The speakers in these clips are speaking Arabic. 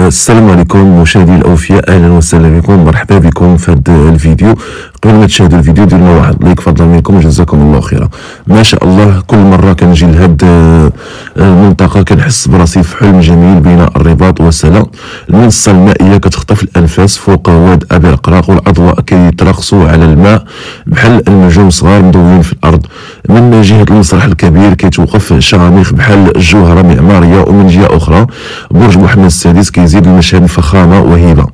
السلام عليكم مشاهدي الاوفياء، اهلا وسهلا بكم، مرحبا بكم في هذا الفيديو. قبل ما تشاهدوا الفيديو ديروا واحد لايك فضلا منكم وجزاكم الله خيرا. ما شاء الله كل مره كنجي لهاد المنطقه كنحس براسي في حلم جميل بين الرباط وسلا. المنصه المائيه كتخطف الانفاس فوق واد ابي القراق، والاضواء كيتراقصوا على الماء بحال النجوم صغار مضويين في الارض. من جهه المسرح الكبير كيتوقف شامخ بحال الجوهره معماريه، ومن جهه اخرى برج محمد السادس كيزيد المشهد فخامه وهيبه.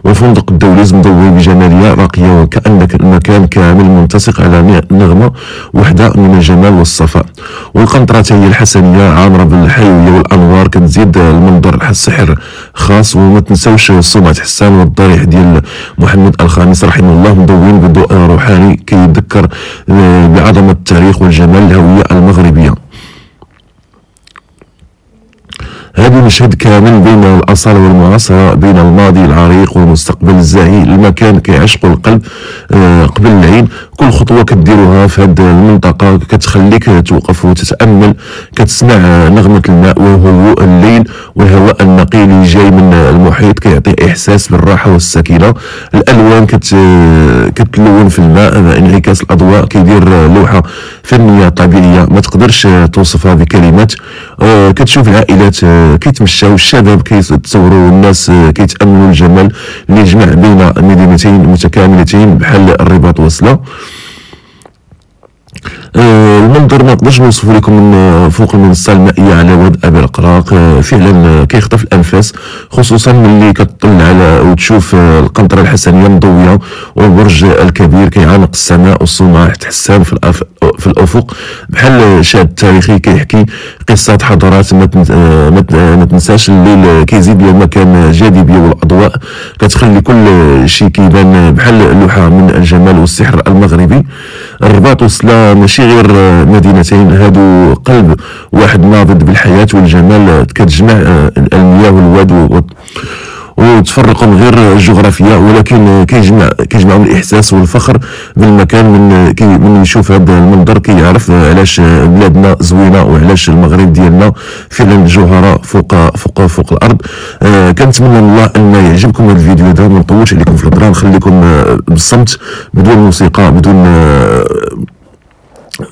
وفندق الدوليز مضوي بجماليه راقيه، وكأنك المكان كامل منتسق على نغمه وحده من الجمال والصفاء. والقنطره هي الحسنيه عامره بالحيويه والانوار كتزيد المنظر سحر خاص. وما تنساوش صومعة حسان والضريح ديال محمد الخامس رحمه الله مضوين بضوء روحاني كيذكر بعظمه التاريخ والجمال الهويه المغربيه. هذا المشهد كامل بين الأصالة والمعاصرة، بين الماضي العريق والمستقبل الزاهي. المكان كيعشق القلب قبل العين. كل خطوة كديروها في هذه المنطقة كتخليك توقف وتتأمل، كتسمع نغمة الماء وهدوء الليل والهواء النقي اللي جاي من المحيط كيعطي إحساس بالراحة والسكينة. الألوان كتلون في الماء، انعكاس الأضواء كيدير لوحة فنية طبيعية ما تقدرش توصفها بكلمات. كتشوف العائلات كيتمشاو، الشباب كيتصوروا، الناس كيتأملوا الجمال اللي يجمع بين مدينتين متكاملتين بحال الرباط وسلا. المنظر ما نقدرش نوصفه لكم من فوق المنصه المائيه على واد ابي القراق. فعلا كيخطف الانفاس، خصوصا ملي كتطلع على وتشوف القنطره الحسنيه مضويه والبرج الكبير كيعانق السماء، والصومعة حسان في الافق بحال شاهد تاريخي كيحكي قصه حضارات. ما تنساش الليل كيزيد المكان جاذبيه، والاضواء كتخلي كل شيء كيبان بحال لوحه من الجمال والسحر المغربي. الرباط وسلا ماشي غير مدينتين، هادو قلب واحد نابض بالحياة والجمال. كتجمع المياه والواد وتفرقوا من غير الجغرافيا، ولكن كيجمعوا الإحساس والفخر بالمكان. من يشوف هذا المنظر كيعرف علاش بلادنا زوينة وعلاش المغرب ديالنا فعلا جوهرة فوق الأرض. كنتمنى من الله أن يعجبكم هذا الفيديو ده، ما نطولش عليكم في الهضرة، نخليكم بالصمت بدون موسيقى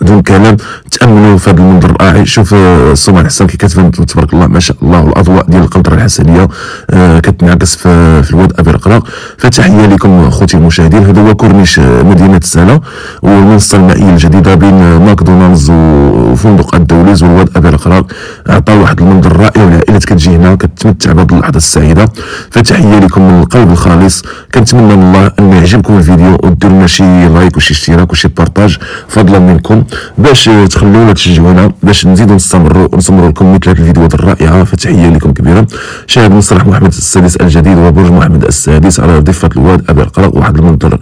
بدون كلام، تاملوا في هذا المنظر الرائع. شوف الصومعة حسان كي كتبان تبارك الله ما شاء الله، والاضواء ديال القنطره الحسنيه كتنعكس في الواد ابي القراق. فتحيه لكم اخوتي المشاهدين. هذا هو كورنيش مدينه سلا والمنصه المائيه الجديده بين ماكدونالدز وفندق الدوليز والواد ابي القراق. عطى واحد المنظر رائع، والعائلات كتجي هنا كتمتع بهذه اللحظه السعيده. فتحيه لكم من القلب الخالص. كنتمنى من الله ان يعجبكم الفيديو وديروا لنا شي لايك وشي اشتراك وشي بارطاج فضلا منكم، باش تخلونا تشجعونا باش نزيدوا نصمروا لكم مثل هذه الفيديوهات الرائعه. فتحيه لكم كبيره. شاهد مسرح محمد السادس الجديد وبرج محمد السادس على ضفه الواد ابي القراق. واحد المنظر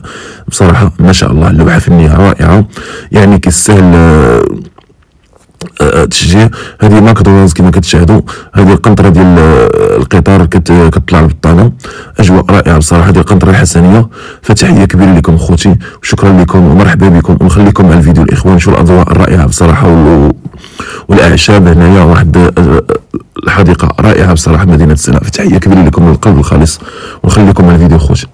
بصراحه ما شاء الله، لوحه فنيه رائعه، يعني كيستاهل تشجيع. هذه ماكدونالدز كما كتشاهدوا، هذه القنطره ديال القطار كتطلع للبطانه، اجواء رائعه بصراحه. هذه القنطره الحسنيه. فتحيه كبيره لكم اخوتي، وشكرا لكم ومرحبا بكم. ونخليكم على الفيديو الاخوان، شوفوا الاضواء الرائعه بصراحه والاعشاب هنايا، واحد الحديقه رائعه بصراحه مدينه سلا. فتحيه كبيره لكم من القلب الخالص، ونخليكم على الفيديو اخوتي.